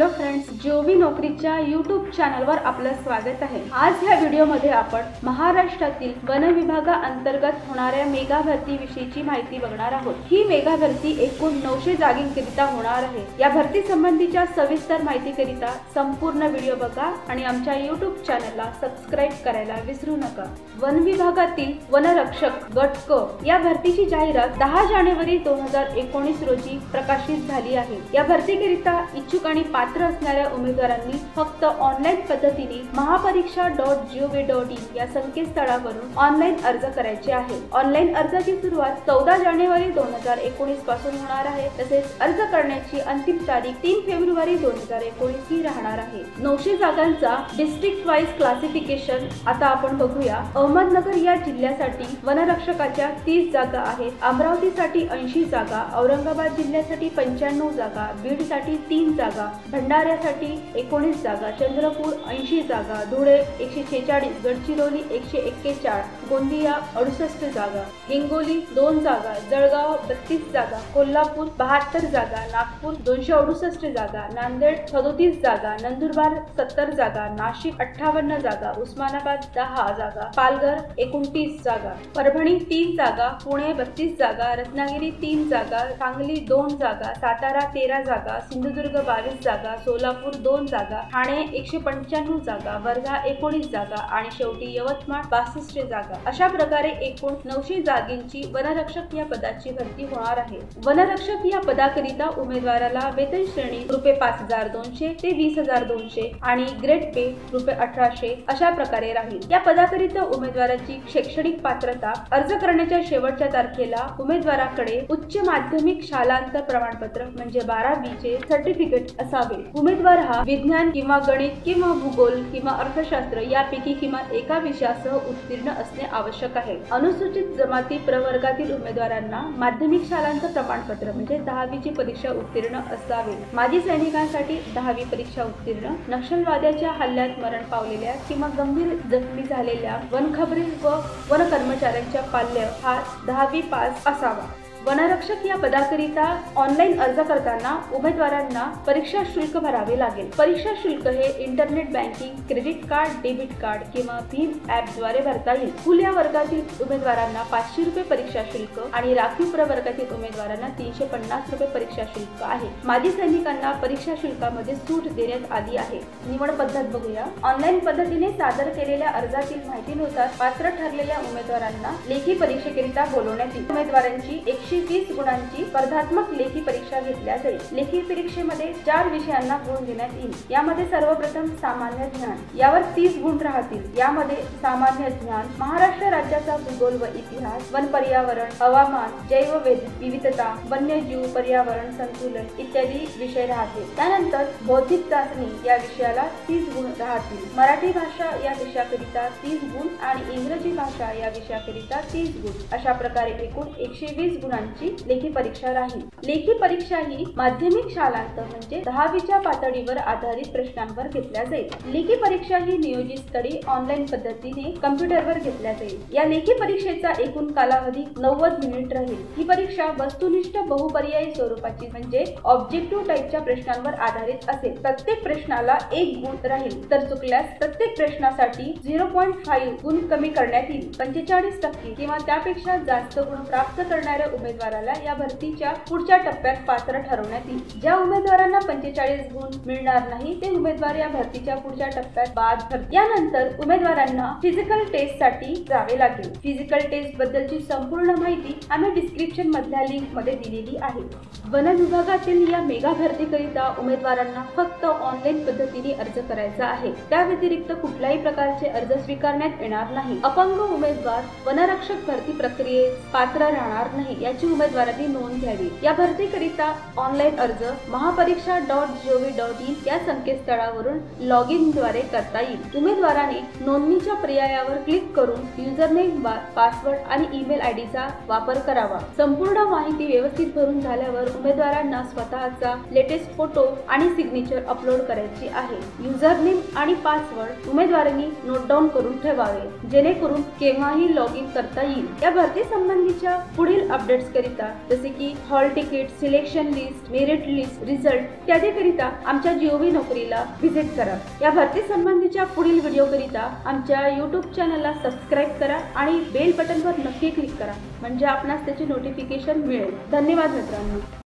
Hello friends, जोवी नोकरीच्या YouTube चॅनलवर आपलं स्वागत आहे। आज ह्या व्हिडिओमध्ये आपण महाराष्ट्रातील वन विभागाअंतर्गत होणाऱ्या मेगा भरती विषयीची माहिती बघणार आहोत। ही मेगा भरती एकूण 900 जागांकरिता होणार आहे। या भरती संबंधीच्या सविस्तर माहितीकरिता संपूर्ण व्हिडिओ बघा आणि आमच्या यूट्यूब चॅनलला सबस्क्राइब करायला विसरू नका। वन विभागातील वनरक्षक गट क या भरतीची जाहिरात 10 जानेवारी 2019 रोजी प्रकाशित झाली आहे। या भरतीकरिता इच्छुक आणि पात्र असणाऱ्या उमेदवारांनी फक्त ऑनलाईन पद्धतीने महापरीक्षा.gov.in या संकेतस्थळावरून ऑनलाईन अर्ज करायचे आहे। ऑनलाईन अर्जाची सुरुवात 14 जानेवारी 2019 पासून होणार आहे। तसेच अर्ज करण्याची अंतिम तारीख 3 फेब्रुवारी 2019 ही राहणार आहे। 900 जागांचा डिस्ट्रिक्ट वाइज क्लासिफिकेशन आता आपण बघूया। अहमदनगर या जिल्ह्यासाठी वनरक्षकाच्या 30 जागा आहेत, अमरावतीसाठी 80 जागा, औरंगाबाद जिल्ह्यासाठी 95 जागा, बीड साठी 3 जागा, भंडाऱ्यासाठी 19 जागा, चंद्रपूर 80 जागा, धुळे 146, गडचिरोली 141, गोंदिया 68 जागा, हिंगोली 2 जागा, जळगाव 32 जागा, कोल्हापूर 72 जागा, नागपूर 268 जागा, नांदेड 37 जागा, नंदुरबार 70 जागा, नाशिक 58 जागा, उस्मानाबाद 10 जागा, पालघर 29 जागा, परभणी 3 जागा, पुणे 32 जागा, रत्नागिरी 3 जागा, सांगली 2 जागा, सातारा 13 जागा, सिंधुदुर्ग 22 जागा, सोलापूर 2 जागा, ठाणे 195 जागा, वर्धा 19 जागा आणि शेवटी यवतमाळ 62 जागा। अशा प्रकारे एकूण 900 जागांची वनरक्षक या पदाची भरती होणार आहे। वनरक्षक या पदाकरिता उमेदवाराला वेतन श्रेणी रुपये 5200 ते 20200 आणि ग्रेड पे रुपये 1800 अशा प्रकारे राहील। या पदाकरिता उमेदवाराची शैक्षणिक पात्रता अर्ज करण्याच्या शेवटच्या तारखेला उमेदवाराकडे उच्च माध्यमिक शालांत प्रमाणपत्र म्हणजे 12वी चे सर्टिफिकेट असावे। उमेदवार हा विज्ञान किंवा गणित किंवा भूगोल किंवा अर्थशास्त्र यापैकी किमान एका विषयासह उत्तीर्ण असणे आवश्यक आहे। अनुसूचित जमाती प्रवर्गातील उमेदवारांना माध्यमिक शालांत प्रमाणपत्र म्हणजे 10वी ची परीक्षा उत्तीर्ण असावे। माजी सैनिकांसाठी 10वी परीक्षा उत्तीर्ण, नक्षलवाद्याच्या हल्ल्यात मरण पावलेल्या किंवा गंभीर जखमी झालेल्या वनखबरील व वन कर्मचाऱ्यांच्या पाल्य हा 10वी पास असावा। वनरक्षक या पदाकरिता ऑनलाईन अर्ज करताना उमेदवारांना परीक्षा शुल्क भरावे लागेल। परीक्षा शुल्क हे internet banking, credit card, debit card किंवा भीम ॲप द्वारे भरता येईल। खुल्या वर्गातील उमेदवारांना 500 रुपये परीक्षा शुल्क आणि राखीव प्रवर्गातील उमेदवारांना 350 रुपये परीक्षा शुल्क आहे। माजी सैनिकांना परीक्षा शुल्कामध्ये सूट देण्यात आली आहे। निवड पद्धत बघूया। ऑनलाईन पद्धतीने सादर केलेल्या अर्जातील माहितीनुसार पात्र ठरलेल्या उमेदवारांना लेखी परीक्षेकरिता बोलवण्यात येईल। उमेदवारांची 120 गुणांची स्पर्धात्मक लेखी परीक्षा घेतल्या जाईल। लेखी परीक्षेमध्ये 4 विषयांना गुण देण्यात येईल। यामध्ये सर्वप्रथम सामान्य ज्ञान, यावर 30 गुण राहतील। यामध्ये सामान्य ज्ञान, महाराष्ट्र राज्याचा भूगोल व इतिहास, वन पर्यावरण, हवामान, जैव विविधता, वन्यजीव, पर्यावरण संतुलन इत्यादी विषय राहतील। त्यानंतर बौद्धिक चाचणी या विषयाला 30 गुण राहतील। मराठी भाषा या विषयाकरिता 30 गुण आणि इंग्रजी भाषा या विषयाकरिता 30 गुण अशा प्रकारे एकूण 120 गुणांची लेखी परीक्षा राहील। लेखी परीक्षा ही माध्यमिक शालांत म्हणजे 10वीच्या पातळीवर आधारित प्रश्नांवर घेतल्या जाईल। लेखी परीक्षा ही नियोजित स्थळी ऑनलाईन पद्धतीने कम्प्युटरवर घेतल्या जाईल। या लेखी परीक्षेचा एकूण कालावधी 90 मिनिट राहील। ही परीक्षा वस्तुनिष्ठ बहुपर्यायी स्वरूपाची म्हणजे ऑब्जेक्टिव्ह टाइपच्या प्रश्नांवर आधारित असेल। प्रत्येक प्रश्नाला 1 गुण राहील, तर चुकल्यास प्रत्येक प्रश्नासाठी 0.5 गुण कमी करण्यात येईल। 45% किंवा त्यापेक्षा जास्त गुण प्राप्त करणाऱ्या उमेदवाराला या भरतीच्या पुढच्या टप्प्यात पात्र ठरवण्यात येईल। ज्या उमेदवारांना 45 गुण मिळणार नाही ते उमेदवार या भरतीच्या पुढच्या टप्प्यात बाद ठरतील। यानंतर उमेदवारांना फिजिकल टेस्ट साठी जावे लागेल। फिजिकल टेस्ट बद्दलची संपूर्ण माहिती आम्ही डिस्क्रिप्शन मधल्या लिंक मध्ये दिलेली आहे। वन विभागातील या मेगा भरतीकरिता उमेदवारांना फक्त ऑनलाईन पद्धतीने अर्ज करायचा आहे। त्या व्यतिरिक्त कुठल्याही प्रकारचे अर्ज स्वीकारण्यात येणार नाही। अपंग उमेदवार वनरक्षक भरती प्रक्रियेत पात्र राहणार नाही याची उमेदवारांनी नोंद घ्यावी। या भरतीकरिता ऑनलाईन अर्ज महापरीक्षा.gov.in या संकेतस्थळावरून लॉग इन द्वारे करता येईल। उमेदवाराने नोंदणीच्या पर्यायावर क्लिक करून युजरनेम, पासवर्ड आणि ईमेल आयडीचा वापर करावा। संपूर्ण माहिती व्यवस्थित भरून झाल्यावर उमेदवारांना स्वतःचा लेटेस्ट फोटो आणि सिग्नेचर अपलोड करायची आहे। युजरनेम आणि पासवर्ड उमेदवारांनी नोट डाऊन करून ठेवावे जेणेकरून केव्हाही लॉग इन करता येईल। या भरती संबंधीच्या पुढील अपडेट्स करिता जसे की hall ticket, selection list, merit list, result इत्यादी करिता आमच्या GOV नोकरीला व्हिजिट करा। या भरती संबंधीच्या पुढील व्हिडिओ करिता आमच्या YouTube चॅनलला सबस्क्राईब करा आणि बेल बटनवर नक्की क्लिक करा म्हणजे आपणास त्याची नोटिफिकेशन मिळेल। धन्यवाद मित्रांनो।